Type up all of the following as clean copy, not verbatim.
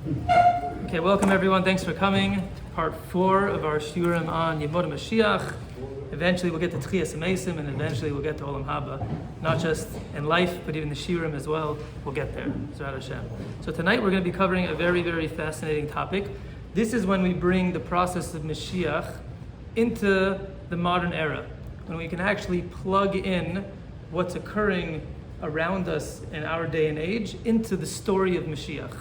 Okay, welcome everyone. Thanks for coming to part 4 of our shiurim on Yemot Mashiach. Eventually we'll get to Tchias Meisim, and eventually we'll get to Olam Haba. Not just in life, but even the shiurim as well. We'll get there. Zrat Hashem. So tonight we're going to be covering a very, very fascinating topic. This is when we bring the process of Mashiach into the modern era, when we can actually plug in what's occurring around us in our day and age into the story of Mashiach.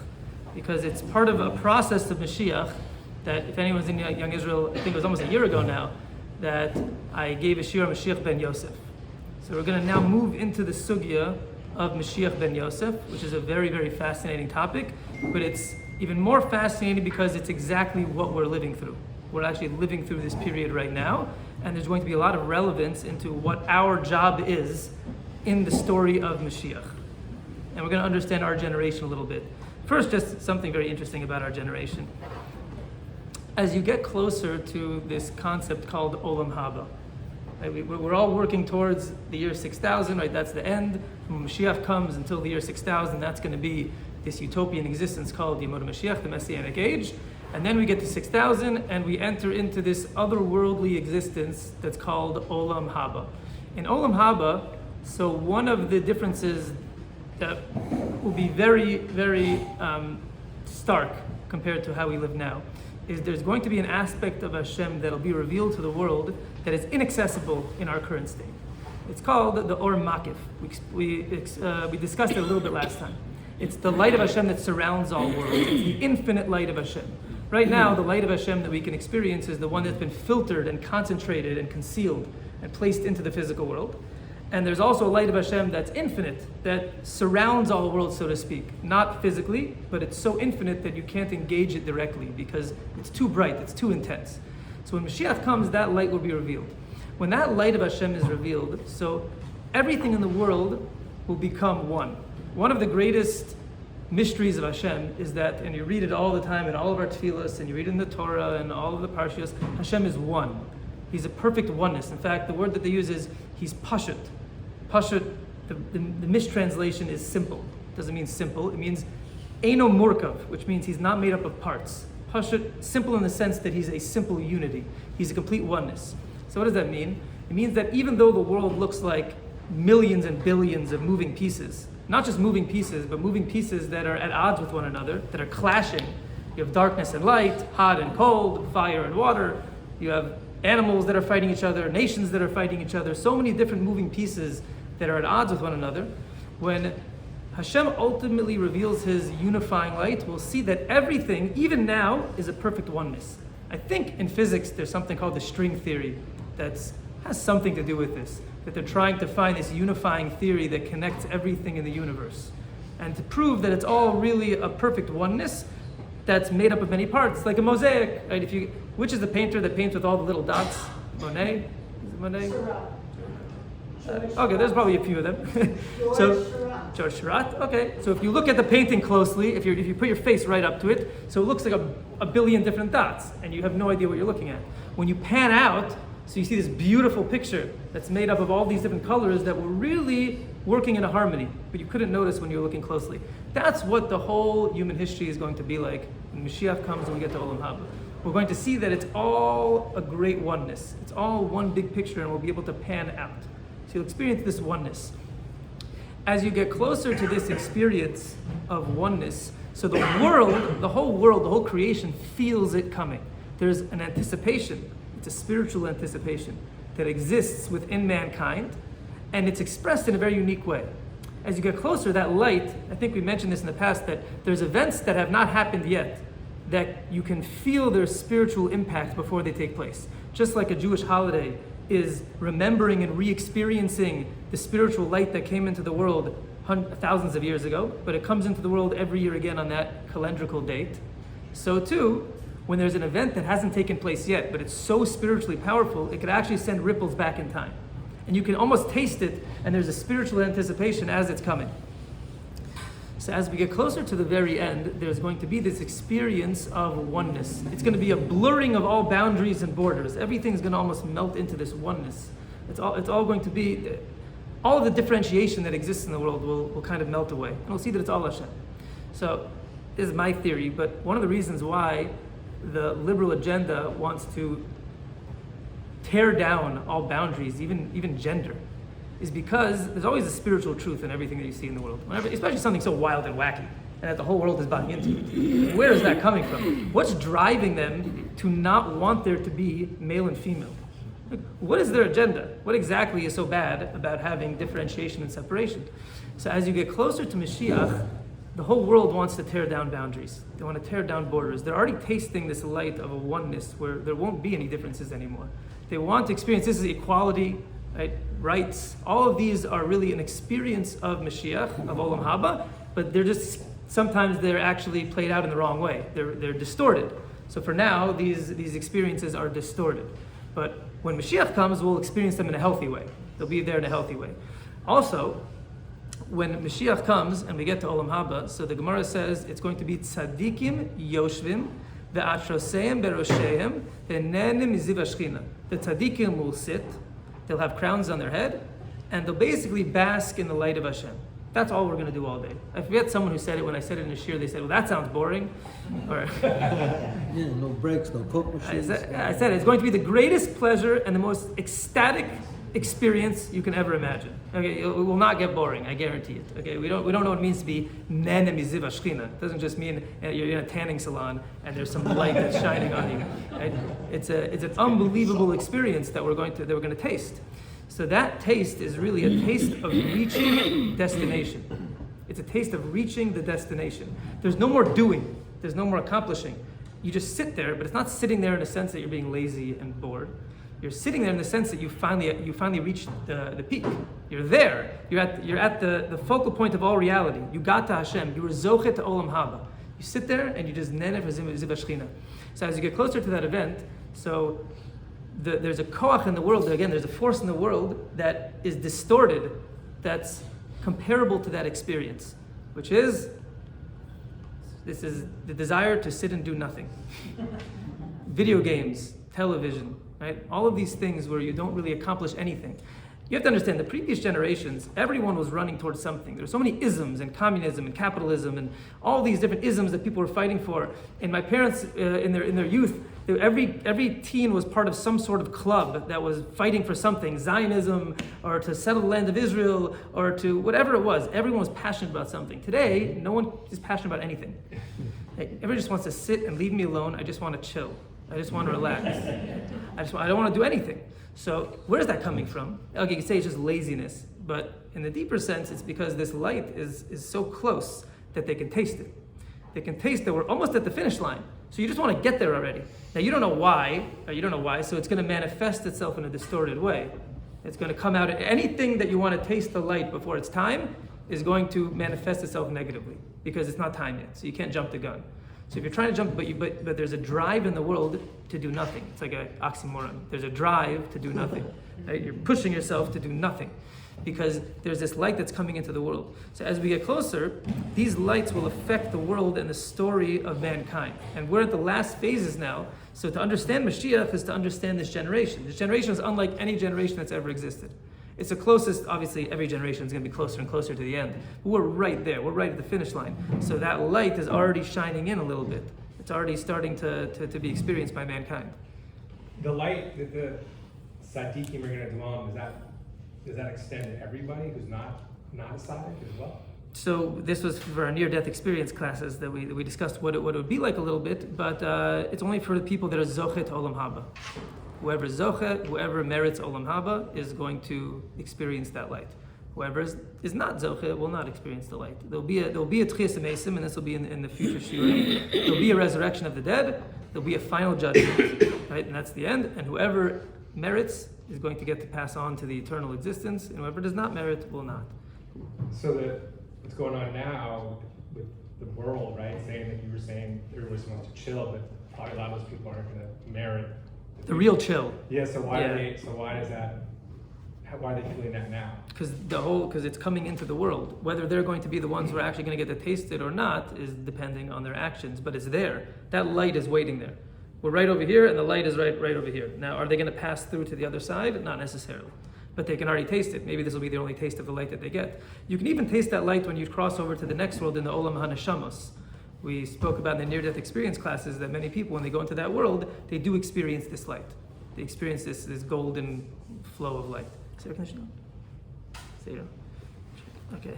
Because it's part of a process of Mashiach that, if anyone's in Young Israel, I think it was almost a year ago now, that I gave a shiur on Mashiach ben Yosef. So we're going to now move into the sugya of Mashiach ben Yosef, which is a very, very fascinating topic, but it's even more fascinating because it's exactly what we're living through. We're actually living through this period right now, and there's going to be a lot of relevance into what our job is in the story of Mashiach. And we're going to understand our generation a little bit. First, just something very interesting about our generation. As you get closer to this concept called Olam Haba, right? We're all working towards the year 6000, right? That's the end. When Mashiach comes until the year 6000, that's going to be this utopian existence called Yemot Mashiach, the Messianic age. And then we get to 6000, and we enter into this otherworldly existence that's called Olam Haba. In Olam Haba, so one of the differences that will be very, very stark compared to how we live now is there's going to be an aspect of Hashem that will be revealed to the world that is inaccessible in our current state. It's called the Or Makif. We discussed it a little bit last time. It's the light of Hashem that surrounds all worlds. It's the infinite light of Hashem. Right now, the light of Hashem that we can experience is the one that's been filtered and concentrated and concealed and placed into the physical world. And there's also a light of Hashem that's infinite, that surrounds all worlds, so to speak. Not physically, but it's so infinite that you can't engage it directly because it's too bright, it's too intense. So when Mashiach comes, that light will be revealed. When that light of Hashem is revealed, so everything in the world will become one. One of the greatest mysteries of Hashem is that, and you read it all the time in all of our tefillas, and you read it in the Torah and all of the parshas, Hashem is one. He's a perfect oneness. In fact, the word that they use is, he's pashut. Pashut, the mistranslation is simple. It doesn't mean simple. It means eino murkav, which means he's not made up of parts. Pashut, simple in the sense that he's a simple unity. He's a complete oneness. So what does that mean? It means that even though the world looks like millions and billions of moving pieces, not just moving pieces, but moving pieces that are at odds with one another, that are clashing. You have darkness and light, hot and cold, fire and water. You have animals that are fighting each other, nations that are fighting each other, so many different moving pieces that are at odds with one another. When Hashem ultimately reveals his unifying light, we'll see that everything, even now, is a perfect oneness. I think in physics there's something called the string theory that has something to do with this, that they're trying to find this unifying theory that connects everything in the universe. And to prove that it's all really a perfect oneness that's made up of many parts, like a mosaic, right? Which is the painter that paints with all the little dots? Monet? Is it Monet? Okay, there's probably a few of them. George Seurat. Okay, so if you look at the painting closely, if you put your face right up to it, so it looks like a billion different dots, and you have no idea what you're looking at. When you pan out, so you see this beautiful picture that's made up of all these different colors that were really working in a harmony, but you couldn't notice when you were looking closely. That's what the whole human history is going to be like when Mashiach comes and we get to Olam Haba. We're going to see that it's all a great oneness. It's all one big picture, and we'll be able to pan out. So you'll experience this oneness. As you get closer to this experience of oneness, so the world, the whole creation feels it coming. There's an anticipation. It's a spiritual anticipation that exists within mankind, and it's expressed in a very unique way. As you get closer, that light, I think we mentioned this in the past, that there's events that have not happened yet, that you can feel their spiritual impact before they take place. Just like a Jewish holiday is remembering and re-experiencing the spiritual light that came into the world thousands of years ago, but it comes into the world every year again on that calendrical date. So too, when there's an event that hasn't taken place yet, but it's so spiritually powerful, it could actually send ripples back in time. And you can almost taste it, and there's a spiritual anticipation as it's coming. So as we get closer to the very end, there's going to be this experience of oneness. It's going to be a blurring of all boundaries and borders. Everything's going to almost melt into this oneness. It's all going to be, all of the differentiation that exists in the world will kind of melt away. And we'll see that it's all Hashem. So this is my theory, but one of the reasons why the liberal agenda wants to tear down all boundaries, even gender, is because there's always a spiritual truth in everything that you see in the world, especially something so wild and wacky, and that the whole world is buying into. Where is that coming from? What's driving them to not want there to be male and female? What is their agenda? What exactly is so bad about having differentiation and separation? So as you get closer to Mashiach, the whole world wants to tear down boundaries. They want to tear down borders. They're already tasting this light of a oneness where there won't be any differences anymore. They want to experience, this is equality, right? Rights. All of these are really an experience of Mashiach, of Olam Haba, but sometimes they're actually played out in the wrong way. They're distorted. So for now, these experiences are distorted. But when Mashiach comes, we'll experience them in a healthy way. They'll be there in a healthy way. Also, when Mashiach comes and we get to Olam Haba, so the Gemara says it's going to be tzadikim yoshvim ve'atroseim berosheim ve'nenim miziv hashchina. The tzadikim will sit, they'll have crowns on their head, and they'll basically bask in the light of Hashem. That's all we're going to do all day. I forget someone who said it when I said it in a shir. They said, "Well, that sounds boring." Or no breaks, no cook machines. I said it's going to be the greatest pleasure and the most ecstatic experience you can ever imagine. Okay, it will not get boring. I guarantee it. Okay, we don't know what it means to be nen miziv hashchina. It doesn't just mean you're in a tanning salon and there's some light that's shining on you. Right? It's an unbelievable experience that we're going to taste. So that taste is really a taste of reaching destination. It's a taste of reaching the destination. There's no more doing. There's no more accomplishing. You just sit there, but it's not sitting there in a sense that you're being lazy and bored. You're sitting there in the sense that you finally reached the peak. You're there. You're at the focal point of all reality. You got to Hashem. You were zochet to Olam Haba. You sit there and you just neneh for ziv hashchina. So as you get closer to that event, so there's a koach in the world, again, there's a force in the world that is distorted, that's comparable to that experience, which is, this is the desire to sit and do nothing. Video games, television, right? All of these things where you don't really accomplish anything. You have to understand, the previous generations, everyone was running towards something. There were so many isms, and communism, and capitalism, and all these different isms that people were fighting for. And my parents, in their youth, every teen was part of some sort of club that was fighting for something, Zionism, or to settle the land of Israel, or to whatever it was. Everyone was passionate about something. Today, no one is passionate about anything. Everyone just wants to sit and leave me alone. I just want to chill. I just want to relax. I don't want to do anything. So where's that coming from? Okay, you can say it's just laziness, but in the deeper sense, it's because this light is so close that they can taste it. They can taste that we're almost at the finish line. So you just want to get there already. Now you don't know why, so it's going to manifest itself in a distorted way. It's going to come out, anything that you want to taste the light before it's time is going to manifest itself negatively because it's not time yet, so you can't jump the gun. So if you're trying to jump, but there's a drive in the world to do nothing. It's like an oxymoron. There's a drive to do nothing. Right? You're pushing yourself to do nothing because there's this light that's coming into the world. So as we get closer, these lights will affect the world and the story of mankind. And we're at the last phases now. So to understand Mashiach is to understand this generation. This generation is unlike any generation that's ever existed. It's the closest, obviously every generation is going to be closer and closer to the end. But we're right there, we're right at the finish line. So that light is already shining in a little bit. It's already starting to be experienced by mankind. The light that the tzaddikim are going to dwell in, does that extend to everybody who's not a tzaddik as well? So this was for our near-death experience classes that we discussed what it would be like a little bit, but it's only for the people that are zochet olam haba. Whoever whoever merits olam haba is going to experience that light. Whoever is not zoche will not experience the light. There'll be a tchias meisim, and this will be in the future shiurim. There'll be a resurrection of the dead. There'll be a final judgment, right? And that's the end. And whoever merits is going to get to pass on to the eternal existence, and whoever does not merit will not. So what's going on now with the world, right? Saying that you were saying everybody wants to chill, but probably a lot of those people aren't going to merit the real chill. Yeah. So why are they feeling that now? Because it's coming into the world. Whether they're going to be the ones who are actually going to get to taste it or not is depending on their actions. But it's there. That light is waiting there. We're right over here, and the light is right over here. Now, are they going to pass through to the other side? Not necessarily. But they can already taste it. Maybe this will be the only taste of the light that they get. You can even taste that light when you cross over to the next world in the Olam HaNeshamos. We spoke about in the near-death experience classes that many people, when they go into that world, they do experience this light. They experience this golden flow of light. Okay.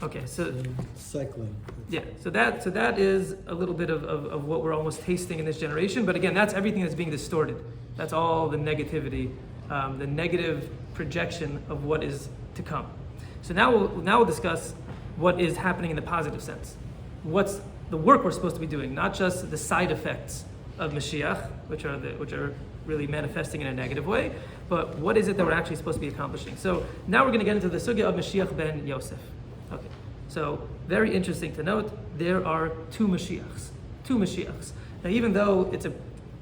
Okay, so cycling. yeah, so that is a little bit of what we're almost tasting in this generation. But again, that's everything that's being distorted. That's all the negativity, the negative projection of what is to come. So now we'll discuss what is happening in the positive sense. What's the work we're supposed to be doing, not just the side effects of Mashiach, which are really manifesting in a negative way, but what is it that we're actually supposed to be accomplishing? So now we're going to get into the sugya of Mashiach ben Yosef. Okay, so very interesting to note, there are two Mashiachs. Now, even though it's a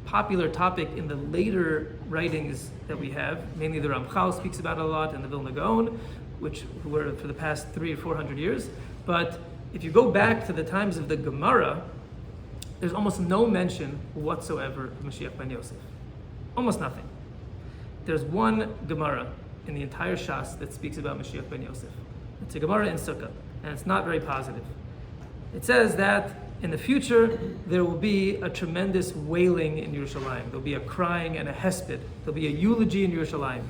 popular topic in the later writings that we have, mainly the Ramchal speaks about it a lot, and the Vilna Gaon, which were for the past 300 or 400 years, but if you go back to the times of the Gemara, there's almost no mention whatsoever of Mashiach ben Yosef. Almost nothing. There's one Gemara in the entire Shas that speaks about Mashiach ben Yosef. It's a Gemara in Sukkah, and it's not very positive. It says that in the future, there will be a tremendous wailing in Yerushalayim. There'll be a crying and a hesped. There'll be a eulogy in Yerushalayim.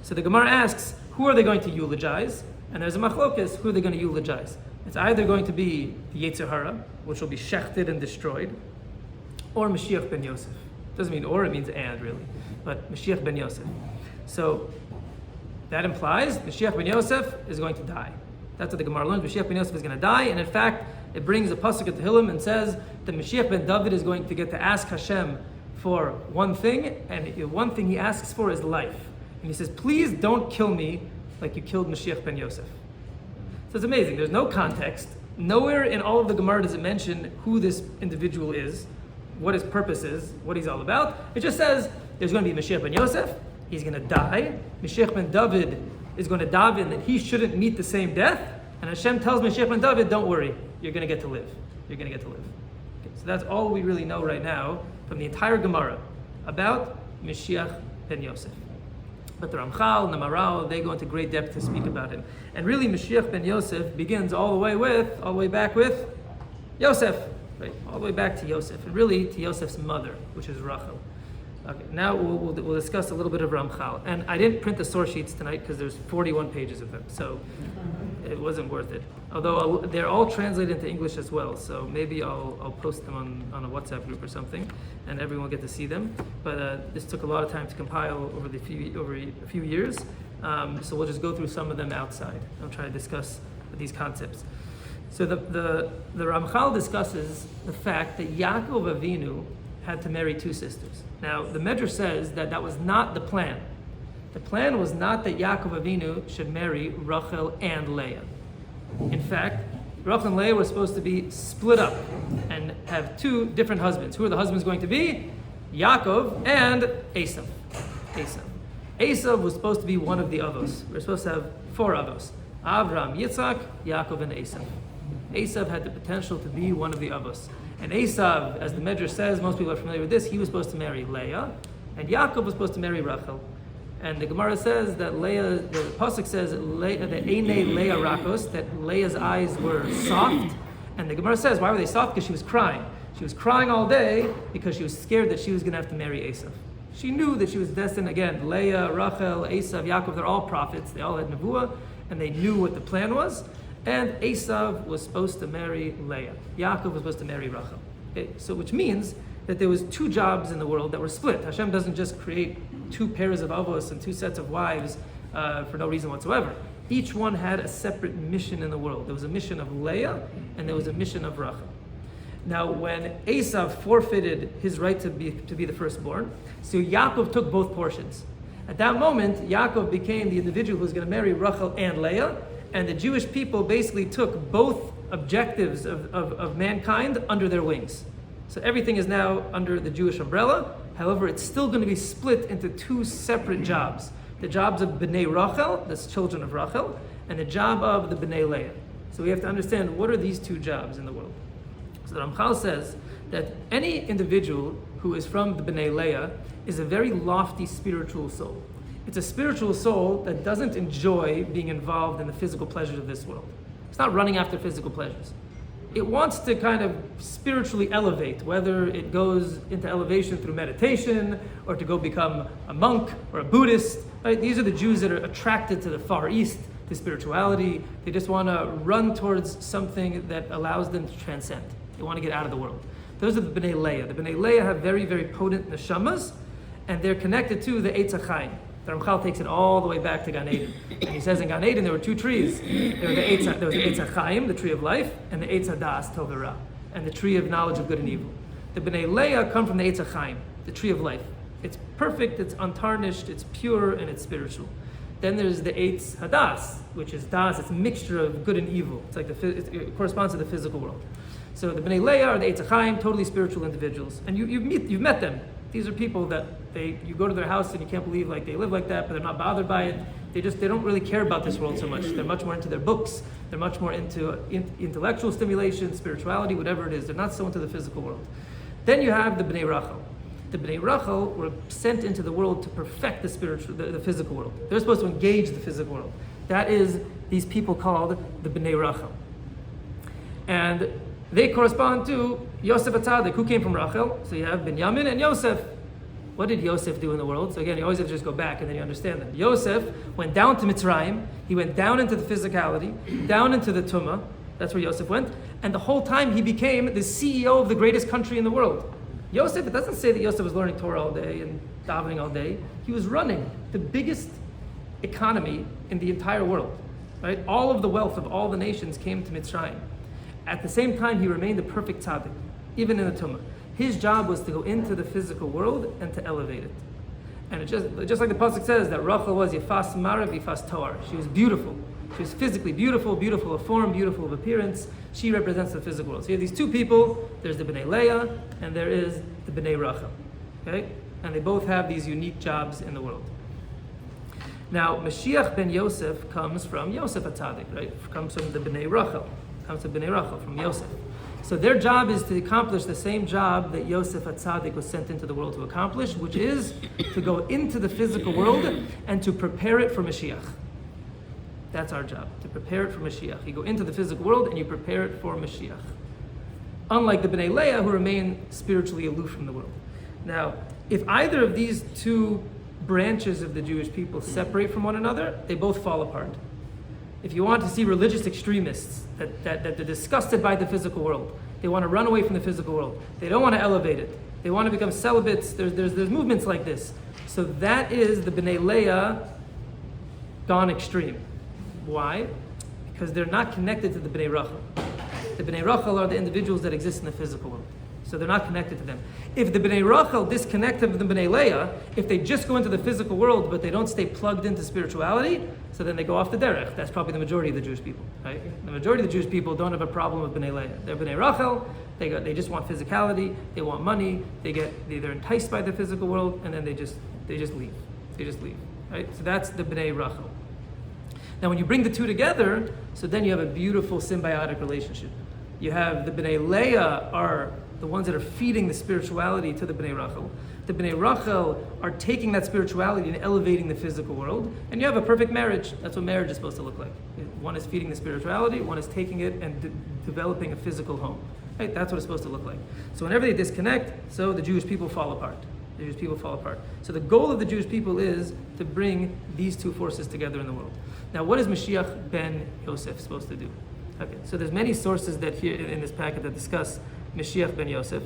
So the Gemara asks, who are they going to eulogize? And there's a machlokes, who are they going to eulogize? It's either going to be the Yetzer Hara, which will be shechted and destroyed, or Mashiach ben Yosef. Doesn't mean or, it means and really, but Mashiach ben Yosef. So that implies Mashiach ben Yosef is going to die. That's what the Gemara learns. Mashiach ben Yosef is going to die, and in fact, it brings a pasuk at Tehillim and says that Mashiach ben David is going to get to ask Hashem for one thing, and the one thing he asks for is life. And he says, please don't kill me like you killed Mashiach ben Yosef. So it's amazing. There's no context. Nowhere in all of the Gemara does it mention who this individual is, what his purpose is, what he's all about. It just says there's going to be Mashiach ben Yosef. He's going to die. Mashiach ben David is going to daven that he shouldn't meet the same death. And Hashem tells Mashiach ben David, don't worry, you're going to get to live. You're going to get to live. Okay, so that's all we really know right now from the entire Gemara about Mashiach ben Yosef. But the Ramchal and the Maral, they go into great depth to speak about him. And really, Mashiach ben Yosef begins all the way back with Yosef, right? All the way back to Yosef, and really to Yosef's mother, which is Rachel. Okay, now we'll discuss a little bit of Ramchal. And I didn't print the source sheets tonight because there's 41 pages of them, so it wasn't worth it. Although they're all translated into English as well, so maybe I'll post them on a WhatsApp group or something, and everyone will get to see them. But this took a lot of time to compile over a few years, so we'll just go through some of them outside. I'll try to discuss these concepts. So the Ramchal discusses the fact that Yaakov Avinu had to marry two sisters. Now, the Medrash says that was not the plan. The plan was not that Yaakov Avinu should marry Rachel and Leah. In fact, Rachel and Leah were supposed to be split up and have two different husbands. Who are the husbands going to be? Yaakov and Esav. Esav was supposed to be one of the Avos. We're supposed to have four Avos. Avraham, Yitzhak, Yaakov, and Esav. Esav had the potential to be one of the Avos. And Esav, as the Medrash says, most people are familiar with this, he was supposed to marry Leah, and Yaakov was supposed to marry Rachel. And the Gemara says that Leah, the pasuk says that Einei Leah Rakos, that Leah's eyes were soft. And the Gemara says, why were they soft? Because she was crying. She was crying all day because she was scared that she was going to have to marry Esav. She knew that she was destined, again, Leah, Rachel, Esav, Yaakov, they're all prophets. They all had Nevuah, and they knew what the plan was. And Esav was supposed to marry Leah. Yaakov was supposed to marry Rachel. Okay, so which means that there was two jobs in the world that were split. Hashem doesn't just create two pairs of avos and two sets of wives for no reason whatsoever. Each one had a separate mission in the world. There was a mission of Leah, and there was a mission of Rachel. Now, when Esav forfeited his right to be the firstborn, so Yaakov took both portions. At that moment, Yaakov became the individual who was going to marry Rachel and Leah, and the Jewish people basically took both objectives of mankind under their wings. So everything is now under the Jewish umbrella. However, it's still going to be split into two separate jobs. The jobs of Bnei Rachel, that's children of Rachel, and the job of the Bnei Leah. So we have to understand, what are these two jobs in the world? So the Ramchal says that any individual who is from the Bnei Leah is a very lofty spiritual soul. It's a spiritual soul that doesn't enjoy being involved in the physical pleasures of this world. It's not running after physical pleasures. it wants to kind of spiritually elevate, whether it goes into elevation through meditation or to go become a monk or a Buddhist. Right? These are the Jews that are attracted to the Far East, to spirituality. They just want to run towards something that allows them to transcend. They want to get out of the world. Those are the Bnei Leah. The Bnei Leah have very, very potent neshamas, and they're connected to the Eitz HaChaim. The Ramchal takes it all the way back to Gan Eden. And he says in Gan Eden there were two trees. There was the Eitz HaChaim, the tree of life, and the Eitz HaDas, Tov v'Ra, and the tree of knowledge of good and evil. The Bnei Leah come from the Eitz HaChaim, the tree of life. It's perfect, it's untarnished, it's pure, and it's spiritual. Then there's the Eitz HaDas, which is Das, it's a mixture of good and evil. It's like it corresponds to the physical world. So the Bnei Leah are the Eitz HaChaim, totally spiritual individuals. And you've met them. These are people that you go to their house and you can't believe like they live like that, but they're not bothered by it. They don't really care about this world so much. They're much more into their books. They're much more into intellectual stimulation, spirituality, whatever it is. They're not so into the physical world. Then you have the Bnei Rachel. The Bnei Rachel were sent into the world to perfect the physical world. They're supposed to engage the physical world. That is these people called the Bnei Rachel. And they correspond to Yosef HaTzadik, who came from Rachel. So you have Binyamin and Yosef. What did Yosef do in the world? So again, you always have to just go back and then you understand that. Yosef went down to Mitzrayim. He went down into the physicality, down into the Tumah. That's where Yosef went. And the whole time he became the CEO of the greatest country in the world. Yosef, it doesn't say that Yosef was learning Torah all day and davening all day. He was running the biggest economy in the entire world. Right? All of the wealth of all the nations came to Mitzrayim. At the same time, he remained a perfect tzaddik, even in the Tumah. His job was to go into the physical world and to elevate it. And it just like the pasuk says that Rachel was Yefas Marav, Yefas Toar. She was beautiful. She was physically beautiful, beautiful of form, beautiful of appearance. She represents the physical world. So you have these two people. There's the Bnei Leah and there is the Bnei Rachel. Okay? And they both have these unique jobs in the world. Now, Mashiach ben Yosef comes from Yosef HaTzadik, right? Comes from the Bnei Rachel. Comes to Bnei Rachel, from Yosef. So their job is to accomplish the same job that Yosef HaTzadik was sent into the world to accomplish, which is to go into the physical world and to prepare it for Mashiach. That's our job, to prepare it for Mashiach. You go into the physical world and you prepare it for Mashiach. Unlike the Bnei Leah, who remain spiritually aloof from the world. Now, if either of these two branches of the Jewish people separate from one another, they both fall apart. If you want to see religious extremists that they're disgusted by the physical world, they want to run away from the physical world, they don't want to elevate it, they want to become celibates, there's movements like this. So that is the Bnei Leah gone extreme. Why? Because they're not connected to the Bnei Rachel. The Bnei Rachel are the individuals that exist in the physical world. So they're not connected to them. If the Bnei Rachel disconnect from the Bnei Leah, if they just go into the physical world but they don't stay plugged into spirituality, so then they go off the derech. That's probably the majority of the Jewish people. Right? The majority of the Jewish people don't have a problem with Bnei Leah. They're Bnei Rachel, they just want physicality, they want money, they're enticed by the physical world, and then they just leave. They just leave. Right? So that's the Bnei Rachel. Now when you bring the two together, so then you have a beautiful symbiotic relationship. You have the Bnei Leah are the ones that are feeding the spirituality to the Bnei Rachel. The Bnei Rachel are taking that spirituality and elevating the physical world. And you have a perfect marriage. That's what marriage is supposed to look like. One is feeding the spirituality, one is taking it and developing a physical home. Right? That's what it's supposed to look like. So whenever they disconnect, so the Jewish people fall apart. The Jewish people fall apart. So the goal of the Jewish people is to bring these two forces together in the world. Now what is Mashiach ben Yosef supposed to do? Okay, so there's many sources that here in this packet that discuss Mashiach ben Yosef.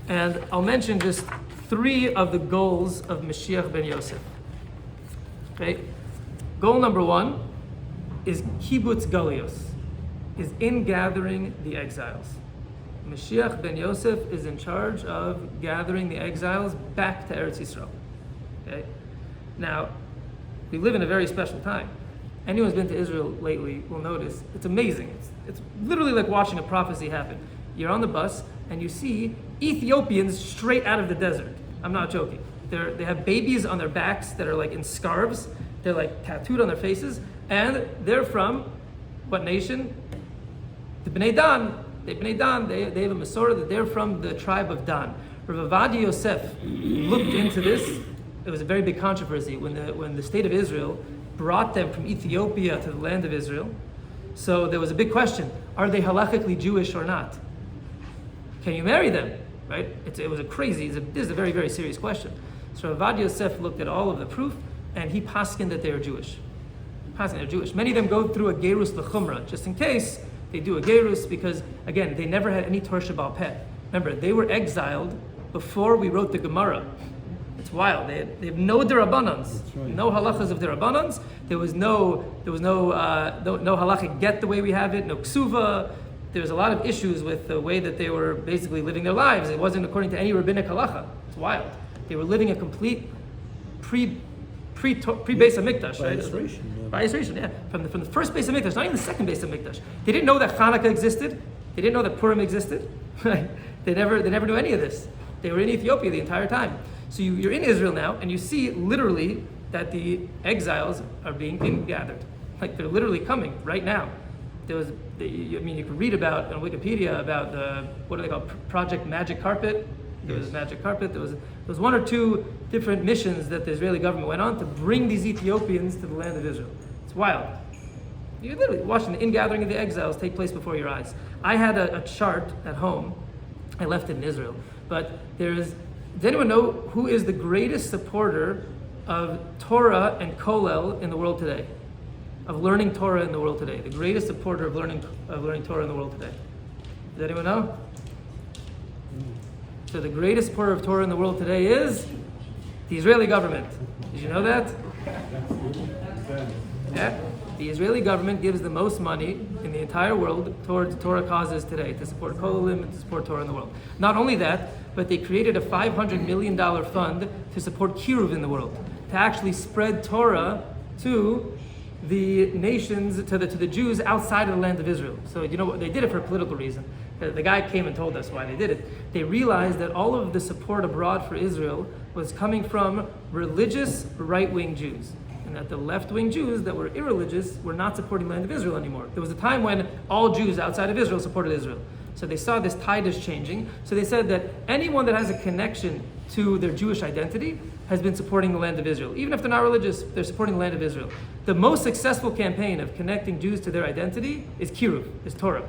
And I'll mention just 3 of the goals of Mashiach ben Yosef. Okay? Goal number 1 is kibbutz galios, is ingathering the exiles. Mashiach ben Yosef is in charge of gathering the exiles back to Eretz Yisrael. Okay? Now, we live in a very special time. Anyone who's been to Israel lately will notice it's amazing. It's literally like watching a prophecy happen. You're on the bus and you see Ethiopians straight out of the desert. I'm not joking. They have babies on their backs that are like in scarves. They're like tattooed on their faces, and they're from what nation? The Bnei Dan. They have a Masorah that they're from the tribe of Dan. Rav Ovadia Yosef looked into this. It was a very big controversy when the state of Israel brought them from Ethiopia to the land of Israel. So there was a big question: are they halachically Jewish or not? Can you marry them? Right? It was a crazy. This is a very, very serious question. So Rav Yosef looked at all of the proof, and he paskined that they are Jewish. They're Jewish. Many of them go through a gerus l'chumra, just in case they do a gerus, because again, they never had any Torah Shabbal Peh. Remember, they were exiled before we wrote the Gemara. It's wild. They have no derabbanans, right. no halachas of derabbanans. There was no halachic get the way we have it. No ksuva. There's a lot of issues with the way that they were basically living their lives. It wasn't according to any rabbinic halacha. It's wild. They were living a complete pre Beis HaMikdash, right? By Yisration, yeah. From the first Beis HaMikdash, not even the second Beis HaMikdash. They didn't know that Hanukkah existed. They didn't know that Purim existed. They never knew any of this. They were in Ethiopia the entire time. So you're in Israel now, and you see literally that the exiles are being gathered. Like they're literally coming right now. You can read about on Wikipedia about what do they call Project Magic Carpet. There was Magic Carpet. There was one or two different missions that the Israeli government went on to bring these Ethiopians to the land of Israel. It's wild. You're literally watching the ingathering of the exiles take place before your eyes. I had a chart at home. I left it in Israel. But does anyone know who is the greatest supporter of Torah and Kollel in the world today? Of learning Torah in the world today? The greatest supporter of learning Torah in the world today? Does anyone know? So the greatest supporter of Torah in the world today is the Israeli government. Did you know that? Yeah. The Israeli government gives the most money in the entire world towards Torah causes today, to support Kollel and to support Torah in the world. Not only that, but they created a $500 million fund to support Kiruv in the world, to actually spread Torah to the nations, to the Jews outside of the land of Israel. So you know what, they did it for a political reason. The guy came and told us why they did it. They realized that all of the support abroad for Israel was coming from religious right-wing Jews, and that the left-wing Jews that were irreligious were not supporting the land of Israel anymore. There was a time when all Jews outside of Israel supported Israel. So they saw this tide is changing. So they said that anyone that has a connection to their Jewish identity has been supporting the land of Israel. Even if they're not religious, they're supporting the land of Israel. The most successful campaign of connecting Jews to their identity is Kiruv, is Torah.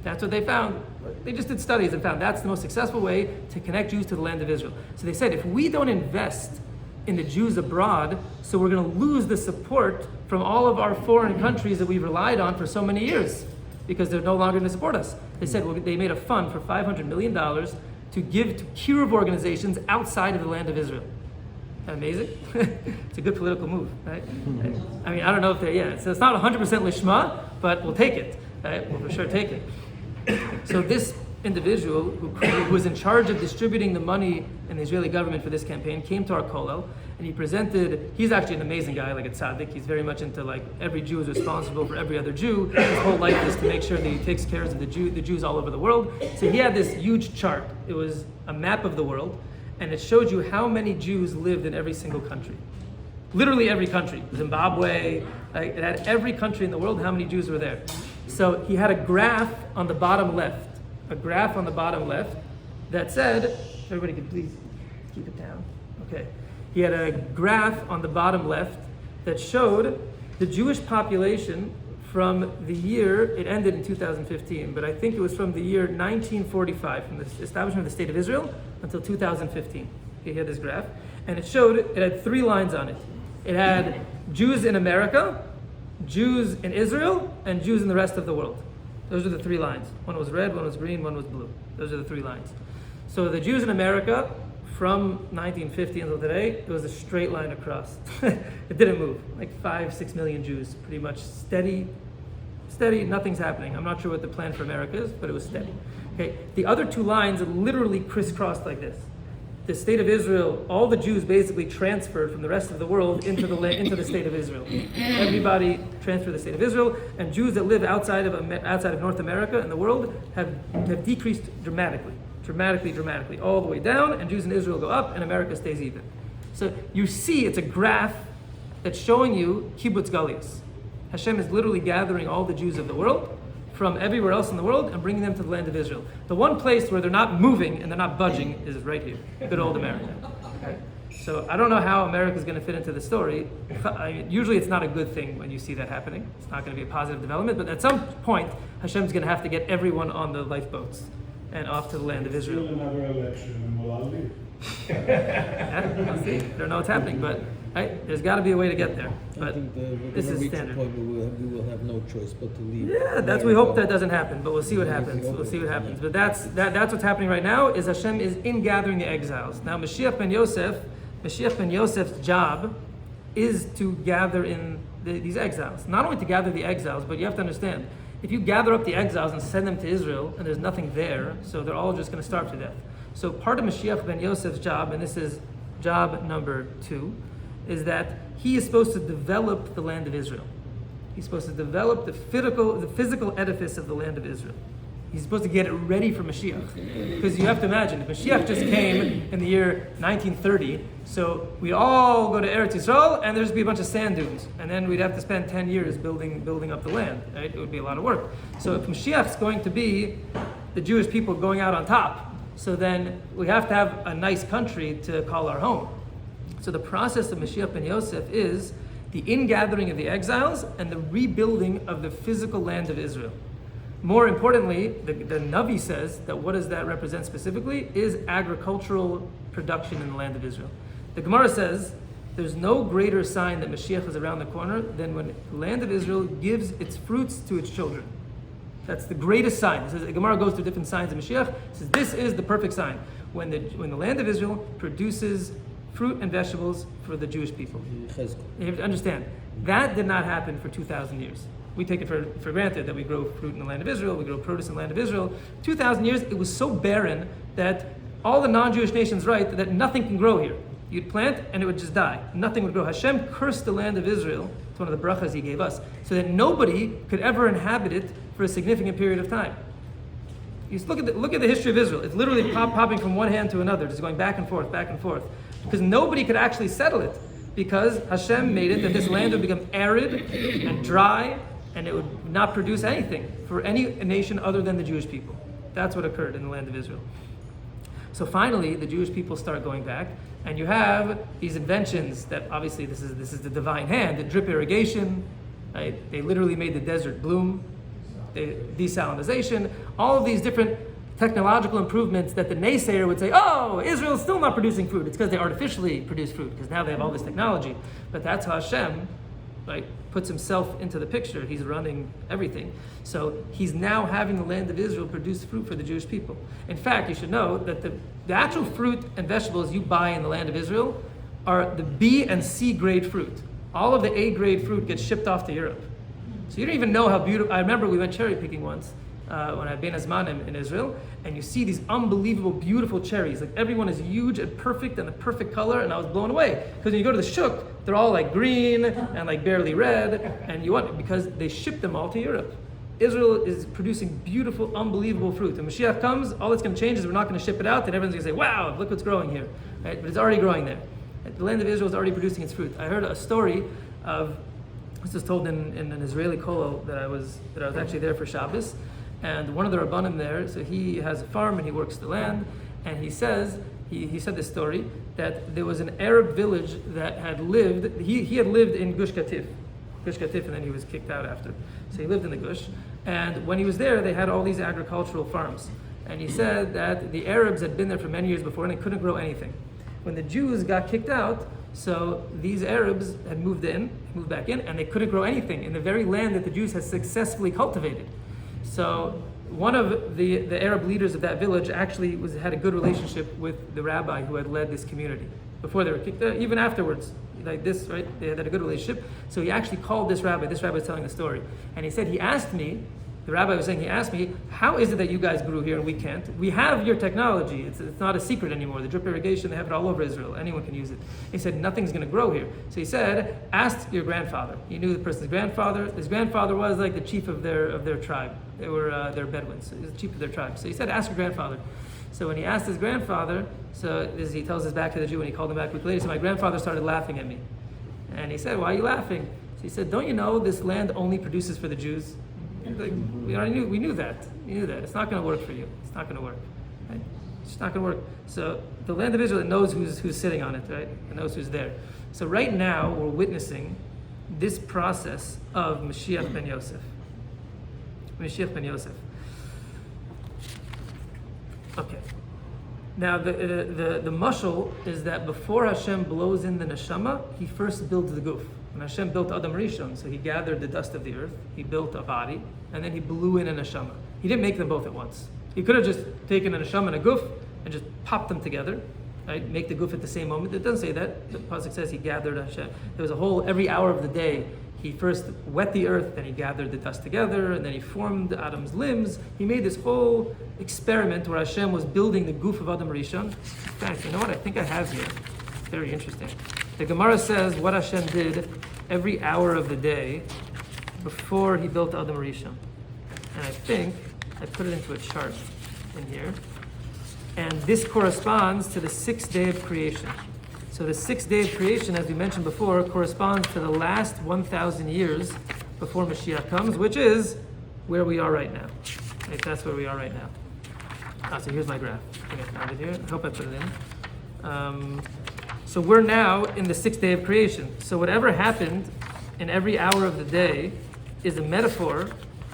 That's what they found. They just did studies and found that's the most successful way to connect Jews to the land of Israel. So they said, if we don't invest in the Jews abroad, so we're going to lose the support from all of our foreign countries that we've relied on for so many years, because they're no longer going to support us. They said, well, they made a fund for $500 million to give to Kiruv organizations outside of the land of Israel. Isn't that amazing? It's a good political move, right? I mean, I don't know if they're, so it's not 100% lishma, but we'll take it, right? We'll for sure take it. So this individual who was in charge of distributing the money in the Israeli government for this campaign came to our kollel, and he presented, he's actually an amazing guy, like a tzaddik. He's very much into like every Jew is responsible for every other Jew. His whole life is to make sure that he takes care of the Jews all over the world. So he had this huge chart. It was a map of the world, and it showed you how many Jews lived in every single country. Literally every country. Zimbabwe, like it had every country in the world, how many Jews were there. So he had a graph on the bottom left, that said, everybody can please keep it down. Okay. He had a graph on the bottom left that showed the Jewish population from the year, it ended in 2015, but I think it was from the year 1945, from the establishment of the State of Israel until 2015. He had this graph, and it showed, it had 3 lines on it. It had Jews in America, Jews in Israel, and Jews in the rest of the world. Those are the 3 lines. One was red, one was green, one was blue. Those are the 3 lines. So the Jews in America, from 1950 until today, it was a straight line across. It didn't move. Like 5-6 million Jews, pretty much steady, nothing's happening. I'm not sure what the plan for America is, but it was steady. Okay, the other 2 lines literally crisscrossed like this. The state of Israel, all the Jews basically transferred from the rest of the world into the state of Israel. Everybody transferred to the state of Israel, and Jews that live outside of North America and the world have decreased dramatically, all the way down, and Jews in Israel go up, and America stays even. So you see, it's a graph that's showing you kibbutz galius. Hashem is literally gathering all the Jews of the world from everywhere else in the world and bringing them to the land of Israel. The one place where they're not moving and they're not budging is right here, good old America. Okay? So I don't know how America is going to fit into the story. Usually it's not a good thing when you see that happening. It's not going to be a positive development, but at some point, Hashem's going to have to get everyone on the lifeboats and off to the land of Israel. Another election and we'll all leave. Yeah, we'll see. I don't know what's happening, but right, there's got to be a way to get there. I But think this we're is going to reach a standard. point where we will have no choice but to leave. Yeah, we hope that doesn't happen, but we'll see what happens. We'll see what happens. But that's what's happening right now. Is Hashem is in gathering the exiles. Now Mashiach ben Yosef's job is to gather in these exiles. Not only to gather the exiles, but you have to understand, if you gather up the exiles and send them to Israel, and there's nothing there, so they're all just going to starve to death. So part of Mashiach ben Yosef's job, and this is job number 2, is that he is supposed to develop the land of Israel. He's supposed to develop the physical edifice of the land of Israel. He's supposed to get it ready for Mashiach. Because you have to imagine, if Mashiach just came in the year 1930, so we'd all go to Eretz Yisrael and there'd just be a bunch of sand dunes. And then we'd have to spend 10 years building up the land. Right? It would be a lot of work. So if Mashiach's going to be the Jewish people going out on top, so then we have to have a nice country to call our home. So the process of Mashiach ben Yosef is the ingathering of the exiles and the rebuilding of the physical land of Israel. More importantly, the Navi says that what does that represent specifically is agricultural production in the land of Israel. The Gemara says there's no greater sign that Mashiach is around the corner than when the land of Israel gives its fruits to its children. That's the greatest sign. It says, the Gemara goes through different signs of Mashiach. It says this is the perfect sign. When the land of Israel produces fruit and vegetables for the Jewish people. You have to understand, that did not happen for 2,000 years. We take it for granted that we grow fruit in the land of Israel, we grow produce in the land of Israel. 2,000 years, it was so barren that all the non-Jewish nations write that nothing can grow here. You'd plant and it would just die. Nothing would grow. Hashem cursed the land of Israel. It's one of the brachas he gave us, so that nobody could ever inhabit it for a significant period of time. You just look at the history of Israel. It's literally popping from one hand to another, just going back and forth, because nobody could actually settle it, because Hashem made it that this land would become arid and dry, and it would not produce anything for any nation other than the Jewish people. That's what occurred in the land of Israel. So finally, the Jewish people start going back, and you have these inventions that obviously this is the divine hand, the drip irrigation, right? They literally made the desert bloom, desalinization, all of these different technological improvements that the naysayer would say, oh, Israel's still not producing fruit. It's because they artificially produce fruit, because now they have all this technology. But that's how Hashem, right, puts himself into the picture. He's running everything. So he's now having the land of Israel produce fruit for the Jewish people. In fact, you should know that the actual fruit and vegetables you buy in the land of Israel are the B and C grade fruit. All of the A grade fruit gets shipped off to Europe. So you don't even know how beautiful. I remember we went cherry picking once when I'd been Azmanim in Israel, and you see these unbelievable, beautiful cherries. Like everyone is huge and perfect and the perfect color, and I was blown away. Because when you go to the shuk, they're all like green and like barely red, and you want, because they ship them all to Europe. Israel is producing beautiful, unbelievable fruit. When Mashiach comes, all that's going to change is we're not going to ship it out, and everyone's going to say, wow, look what's growing here. Right? But it's already growing there. The land of Israel is already producing its fruit. I heard a story of, this was told in an Israeli kollel that I was actually there for Shabbos, and one of the Rabbanim there, so he has a farm and he works the land, and he says, he said this story, that there was an Arab village that had lived, he had lived in Gush Katif, and then he was kicked out after. So he lived in the Gush, and when he was there, they had all these agricultural farms. And he said that the Arabs had been there for many years before and they couldn't grow anything. When the Jews got kicked out, so these Arabs had moved back in, and they couldn't grow anything in the very land that the Jews had successfully cultivated. So one of the Arab leaders of that village actually had a good relationship with the rabbi who had led this community before they were kicked out, even afterwards, like this, right? They had a good relationship. So he actually called this rabbi is telling the story. And he said, the rabbi was saying, he asked me, how is it that you guys grew here and we can't? We have your technology. It's not a secret anymore. The drip irrigation, they have it all over Israel. Anyone can use it. He said, nothing's going to grow here. So he said, ask your grandfather. He knew the person's grandfather. His grandfather was like the chief of their tribe. They were their Bedouins. He was the chief of their tribe. So he said, ask your grandfather. So when he asked his grandfather, he tells this back to the Jew, and he called him back a week later, so my grandfather started laughing at me. And he said, why are you laughing? So he said, don't you know this land only produces for the Jews? Like, we knew that. You knew that. It's not going to work for you. It's not going to work. Right? It's not going to work. So the land of Israel, it knows who's sitting on it, right? It knows who's there. So right now we're witnessing this process of Mashiach ben Yosef. Mashiach ben Yosef. Okay. Now the mashal is that before Hashem blows in the neshama, He first builds the guf. When Hashem built Adam Rishon, so He gathered the dust of the earth, He built a body, and then He blew in a neshama. He didn't make them both at once. He could have just taken a neshama and a guf and just popped them together, right? Make the guf at the same moment. It doesn't say that. The pasuk says He gathered Hashem. There was a whole, every hour of the day, He first wet the earth, then He gathered the dust together, and then He formed Adam's limbs. He made this whole experiment where Hashem was building the guf of Adam Rishon. In fact, you know what? I think I have here. Very interesting. The Gemara says what Hashem did every hour of the day before He built Adam Rishon. And I think I put it into a chart in here. And this corresponds to the 6th day of creation. So the 6th day of creation, as we mentioned before, corresponds to the last 1,000 years before Mashiach comes, which is where we are right now. Right, that's where we are right now. So here's my graph. I think I found it here. I hope I put it in. So we're now in the 6th day of creation. So whatever happened in every hour of the day is a metaphor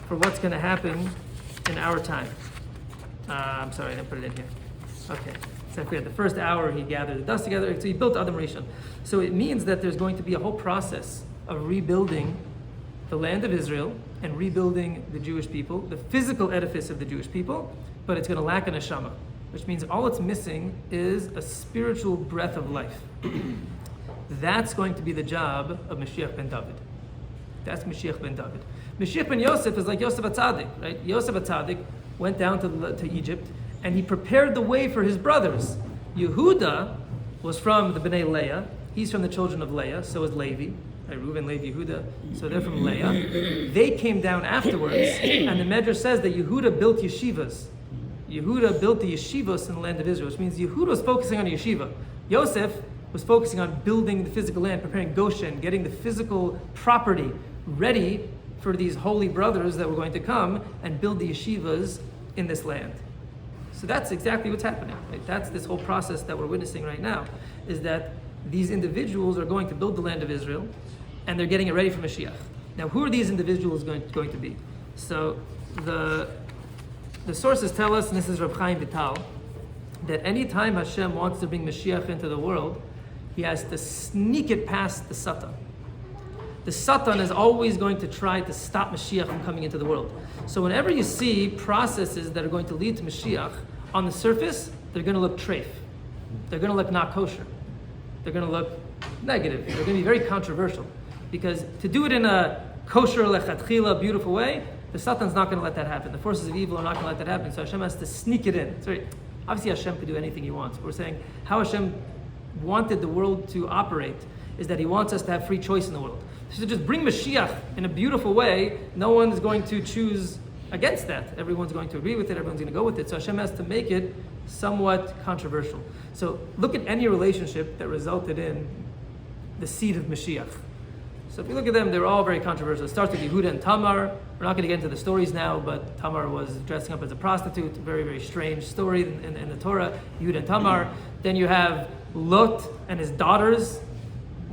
for what's going to happen in our time. I'm sorry, I didn't put it in here. Okay. So if we had the first hour, He gathered the dust together. So He built Adam Rishon. So it means that there's going to be a whole process of rebuilding the land of Israel and rebuilding the Jewish people, the physical edifice of the Jewish people, but it's going to lack a neshama, which means all it's missing is a spiritual breath of life. That's going to be the job of Mashiach ben David. That's Mashiach ben David. Mashiach ben Yosef is like Yosef HaTzadik, right? Yosef HaTzadik went down to Egypt, and he prepared the way for his brothers. Yehuda was from the Bnei Leah. He's from the children of Leah. So is Levi. Right? Reuven, Levi, Yehuda. So they're from Leah. They came down afterwards, and the Medrash says that Yehuda built yeshivas. Yehuda built the yeshivas in the land of Israel, which means Yehuda was focusing on yeshiva. Yosef was focusing on building the physical land, preparing Goshen, getting the physical property ready for these holy brothers that were going to come and build the yeshivas in this land. So that's exactly what's happening. Right? That's this whole process that we're witnessing right now, is that these individuals are going to build the land of Israel, and they're getting it ready for Mashiach. Now, who are these individuals going to be? So the sources tell us, and this is Reb Chaim Vital, that any time Hashem wants to bring Mashiach into the world, He has to sneak it past the Satan. The Satan is always going to try to stop Mashiach from coming into the world. So whenever you see processes that are going to lead to Mashiach, on the surface, they're going to look treif. They're going to look not kosher. They're going to look negative. They're going to be very controversial. Because to do it in a kosher, lechatchila, beautiful way, the Satan's not going to let that happen. The forces of evil are not going to let that happen. So Hashem has to sneak it in. Obviously Hashem could do anything He wants. We're saying how Hashem wanted the world to operate is that He wants us to have free choice in the world. So just bring Mashiach in a beautiful way. No one is going to choose against that. Everyone's going to agree with it. Everyone's going to go with it. So Hashem has to make it somewhat controversial. So look at any relationship that resulted in the seed of Mashiach. So if you look at them, they're all very controversial. It starts with Yehuda and Tamar. We're not going to get into the stories now, but Tamar was dressing up as a prostitute. Very, very strange story in the Torah. Yehuda and Tamar. Then you have Lot and his daughters,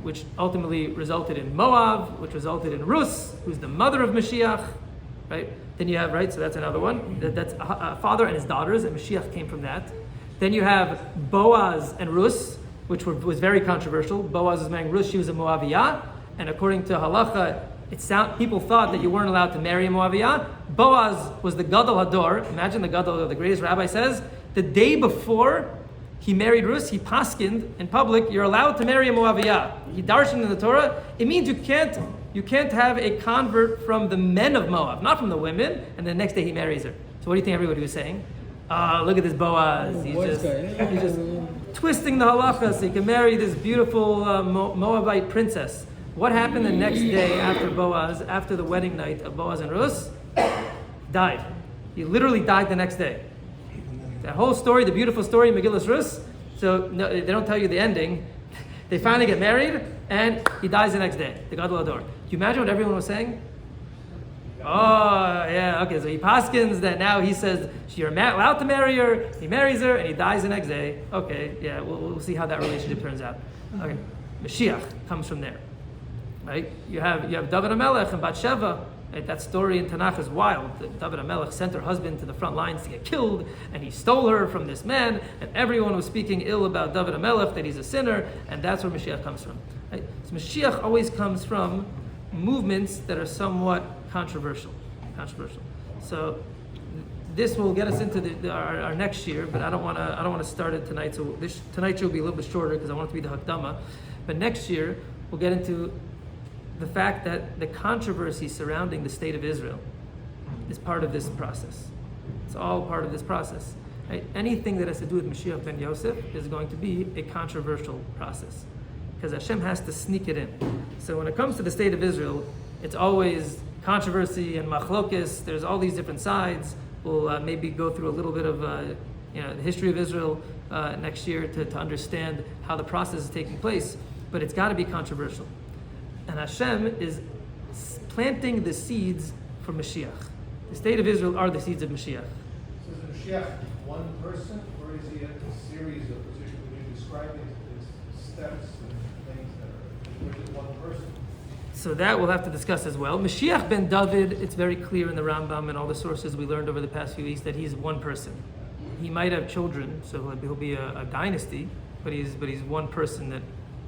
which ultimately resulted in Moab, which resulted in Rus, who's the mother of Mashiach, right? Then you have, right, so that's another one. That's a father and his daughters, and Mashiach came from that. Then you have Boaz and Rus, which was very controversial. Boaz was marrying Rus, she was a Moabiyah, and according to halacha, people thought that you weren't allowed to marry a Moabiyah. Boaz was the Gadol Hador. Imagine the Gadol, the greatest rabbi says, the day before he married Rus, he paskined in public, you're allowed to marry a Moabiyah. He darshaned in the Torah. It means you can't have a convert from the men of Moab, not from the women, and the next day he marries her. So what do you think everybody was saying? Look at this Boaz. He's just twisting the halacha so he can marry this beautiful Moabite princess. What happened the next day after Boaz, after the wedding night of Boaz and Rus? Died. He literally died the next day. That whole story, the beautiful story, Megillas Rus. So no, they don't tell you the ending. They finally get married, and he dies the next day. The Gadol Hador. Do you imagine what everyone was saying? Oh, yeah, okay, so he paskins that now he says you're allowed to marry her, he marries her, and he dies the next day. Okay, yeah, we'll see how that relationship turns out. Okay, Mashiach comes from there, right? You have David HaMelech and Bathsheba. Right? That story in Tanakh is wild. That David HaMelech sent her husband to the front lines to get killed, and he stole her from this man, and everyone was speaking ill about David HaMelech, that he's a sinner, and that's where Mashiach comes from. Right? So Mashiach always comes from movements that are somewhat controversial. So this will get us into our next year, but I don't want to start it tonight. So tonight's show will be a little bit shorter because I want it to be the Hakdama. But next year we'll get into the fact that the controversy surrounding the state of Israel is part of this process. It's all part of this process. Right? Anything that has to do with Mashiach ben Yosef is going to be a controversial process because Hashem has to sneak it in. So when it comes to the state of Israel, it's always controversy and machlokes. There's all these different sides. We'll maybe go through a little bit of the history of Israel next year to understand how the process is taking place. But it's got to be controversial. And Hashem is planting the seeds for Mashiach. The state of Israel are the seeds of Mashiach. So is Mashiach one person, or is he a series of positions? When you describe his steps and things that are, or is it one person? So that we'll have to discuss as well. Mashiach ben David, it's very clear in the Rambam and all the sources we learned over the past few weeks that he's one person. He might have children, so he'll be a dynasty, but he's one person that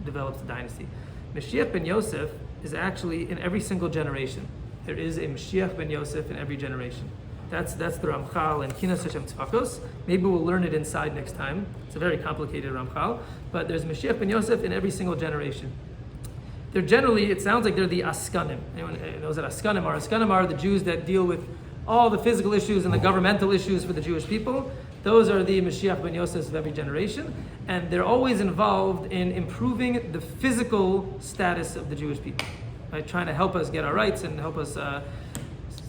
develops the dynasty. Mashiach ben Yosef is actually in every single generation. There is a Mashiach ben Yosef in every generation. That's the Ramchal and Kinas Hashem Tzvakos. Maybe we'll learn it inside next time. It's a very complicated Ramchal, but there's Mashiach ben Yosef in every single generation. They're generally, it sounds like they're the Askanim. Anyone knows what Askanim are? Askanim are the Jews that deal with all the physical issues and the governmental issues for the Jewish people. Those are the Mashiach ben Yosef of every generation, and they're always involved in improving the physical status of the Jewish people, right? Trying to help us get our rights and help us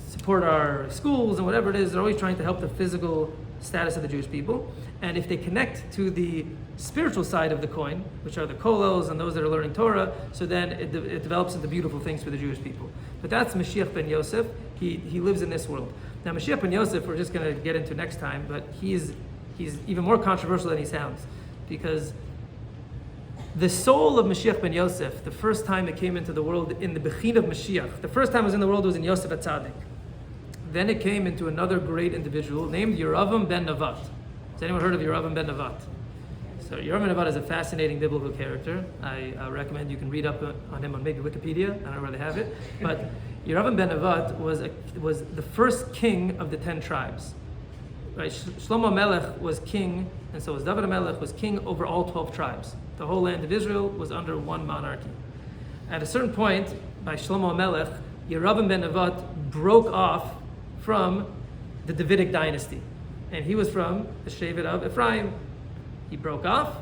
support our schools and whatever it is. They're always trying to help the physical status of the Jewish people. And if they connect to the spiritual side of the coin, which are the kolos and those that are learning Torah, so then it develops into beautiful things for the Jewish people. But that's Mashiach ben Yosef. He lives in this world. Now Mashiach ben Yosef, we're just going to get into next time, but he's even more controversial than he sounds, because the soul of Mashiach ben Yosef, the first time it came into the world in the Bechin of Mashiach, the first time it was in the world was in Yosef HaTzadik. Then it came into another great individual named Yeravam ben Nevat. Has anyone heard of Yeravam ben Nevat? So Yeravam ben Nevat is a fascinating biblical character. I recommend you can read up on him on maybe Wikipedia. I don't know where they have it. But Yeravam ben Nevat was the first king of the 10 tribes. Right? Shlomo Melech was king, and so was David HaMelech was king over all 12 tribes. The whole land of Israel was under one monarchy. At a certain point, by Shlomo Melech, Yeravam ben Nevat broke off from the Davidic dynasty. And he was from the Shevet of Ephraim. He broke off.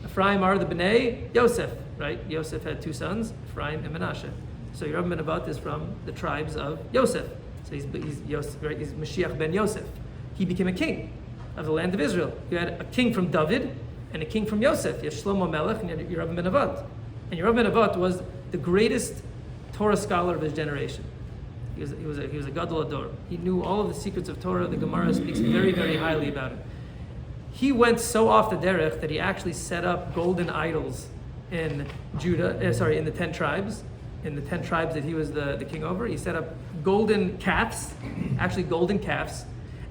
Ephraim are the Bnei Yosef, right? Yosef had 2 sons, Ephraim and Menashe. So Yeravam ben Nevat is from the tribes of Yosef. So he's Yosef, right? He's Mashiach ben Yosef. He became a king of the land of Israel. You had a king from David and a king from Yosef. You had Shlomo Melech and you had Yeravam ben Nevat. And Yeravam ben Nevat was the greatest Torah scholar of his generation. He was a Gadol Ador. He knew all of the secrets of Torah. The Gemara speaks very, very highly about him. He went so off the derech that he actually set up golden idols in in the 10 tribes. In the 10 tribes that he was the king over, he set up golden calves,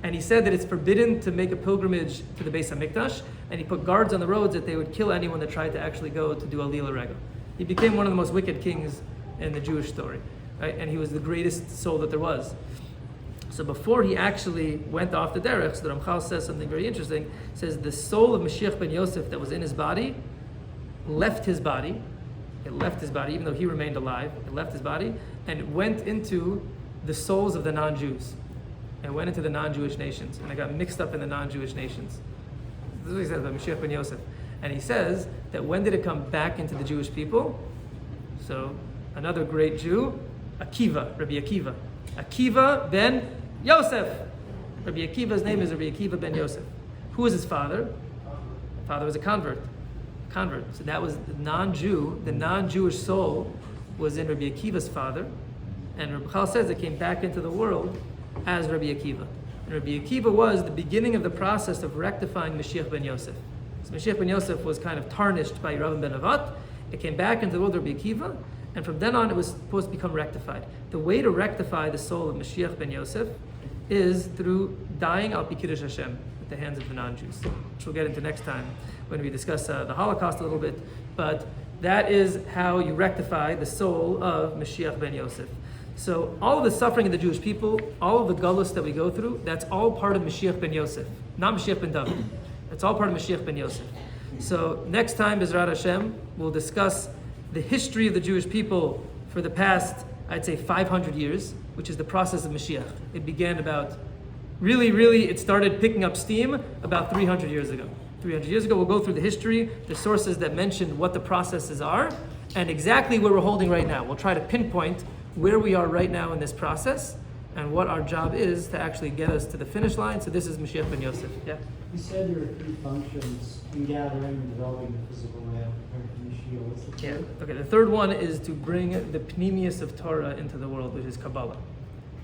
and he said that it's forbidden to make a pilgrimage to the Beis HaMikdash, and he put guards on the roads that they would kill anyone that tried to actually go to do Aliyah L'Rega. He became one of the most wicked kings in the Jewish story. Right? And he was the greatest soul that there was. So before he actually went off the derech, so the Ramchal says something very interesting. He says the soul of Mashiach ben Yosef that was in his body left his body. It left his body, even though he remained alive. It left his body and it went into the souls of the non-Jews. It went into the non-Jewish nations, and it got mixed up in the non-Jewish nations. This is what he says about Mashiach ben Yosef. And he says that when did it come back into the Jewish people? So another great Jew, Rabbi Akiva. Akiva ben Yosef. Rabbi Akiva's name is Rabbi Akiva ben Yosef. Who was his father? Father was a convert. So that was the non-Jew, the non-Jewish soul was in Rabbi Akiva's father, And Ramchal says it came back into the world as Rabbi Akiva. And Rabbi Akiva was the beginning of the process of rectifying Mashiach ben Yosef. So Mashiach ben Yosef was kind of tarnished by Rav ben Avat. It came back into the world of Rabbi Akiva, and from then on it was supposed to become rectified. The way to rectify the soul of Mashiach ben Yosef is through dying al pi kiddush Hashem at the hands of the non-Jews, which we'll get into next time when we discuss the Holocaust a little bit. But that is how you rectify the soul of Mashiach ben Yosef. So all of the suffering of the Jewish people, all of the galus that we go through, that's all part of Mashiach ben Yosef, not Mashiach ben David. That's all part of Mashiach ben Yosef. So next time, B'ezrat Hashem, we'll discuss the history of the Jewish people for the past, I'd say 500 years, which is the process of Mashiach. It began about, it started picking up steam about 300 years ago. 300 years ago, we'll go through the history, the sources that mention what the processes are, and exactly where we're holding right now. We'll try to pinpoint where we are right now in this process, and what our job is to actually get us to the finish line. So this is Mashiach ben Yosef. Yeah? You said there are three functions: in gathering and developing the physical realm, preparing for Mashiach. What's the third? Okay, the third one is to bring the pnimius of Torah into the world, which is Kabbalah.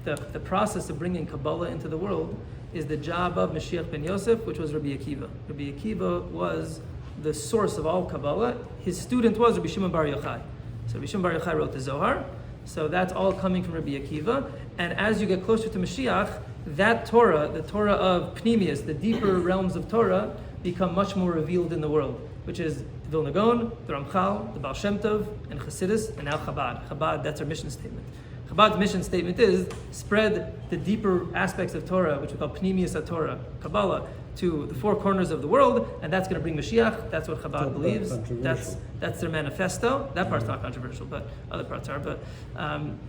The process of bringing Kabbalah into the world is the job of Mashiach ben Yosef, which was Rabbi Akiva. Rabbi Akiva was the source of all Kabbalah. His student was Rabbi Shimon Bar Yochai. So Rabbi Shimon Bar Yochai wrote the Zohar. So that's all coming from Rabbi Akiva. And as you get closer to Mashiach, that Torah, the Torah of Pnimius, the deeper realms of Torah, become much more revealed in the world, which is the Vilna Gaon, the Ramchal, the Baal Shem Tov, and Chassidus, and now Chabad. Chabad, that's our mission statement. Chabad's mission statement is spread the deeper aspects of Torah, which we call Pnimius HaTorah, Kabbalah, to the four corners of the world, and that's going to bring Mashiach. That's what Chabad believes. That's their manifesto. That part's not controversial, but other parts are. But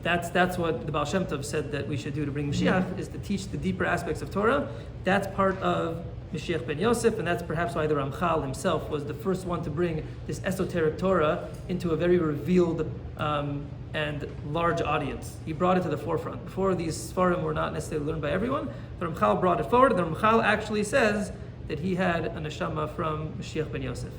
that's what the Baal Shem Tov said that we should do to bring Mashiach, is to teach the deeper aspects of Torah. That's part of Mashiach ben Yosef, and that's perhaps why the Ramchal himself was the first one to bring this esoteric Torah into a very revealed and large audience. He brought it to the forefront. Before, these Sfarim were not necessarily learned by everyone. The Ramchal brought it forward. The Ramchal actually says that he had a neshama from Mashiach ben Yosef.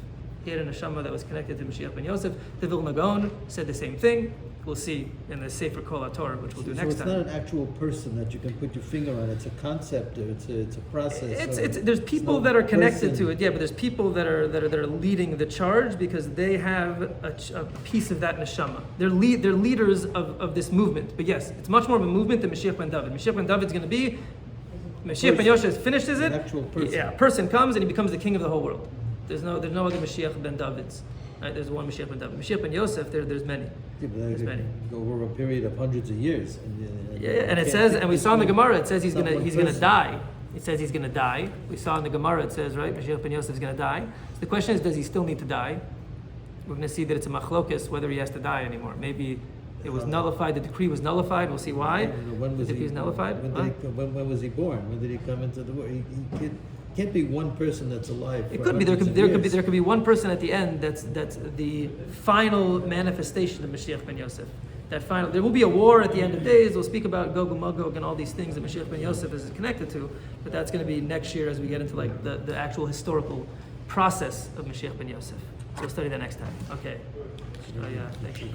He had a neshama that was connected to Mashiach ben Yosef. The Vilna Gaon said the same thing. We'll see in the Sefer Kol HaTorah, which we'll do next time. So it's not an actual person that you can put your finger on. It's a concept, or it's a process. There's people that are connected to it, yeah, but there's people that are leading the charge because they have a piece of that neshama. They're leaders of this movement. But yes, it's much more of a movement than Mashiach ben David. Mashiach ben David's going to be, Mashiach ben Yosef finishes it. An actual person. Yeah, a person comes and he becomes the king of the whole world. There's no other Mashiach ben Davids. Right? There's one Mashiach ben David. Mashiach ben Yosef, there's many. Yeah, but There's many. Go over a period of hundreds of years. And it says, and we saw in the Gemara, it says he's gonna die. It says he's gonna die. We saw in the Gemara, it says, right, Mashiach ben Yosef is gonna die. So the question is, does he still need to die? We're gonna see that it's a machlokes whether he has to die anymore. Maybe it was nullified. The decree was nullified. We'll see why. When was the decree was nullified. When was he born? When did he come into the world? He can't be one person that's alive. It could be. There could be one person at the end that's the final manifestation of Mashiach ben Yosef. There will be a war at the end of days. We'll speak about Gog and Magog and all these things that Mashiach ben Yosef is connected to, but that's going to be next year as we get into like the actual historical process of Mashiach ben Yosef. So we'll study that next time. Okay. Thank you.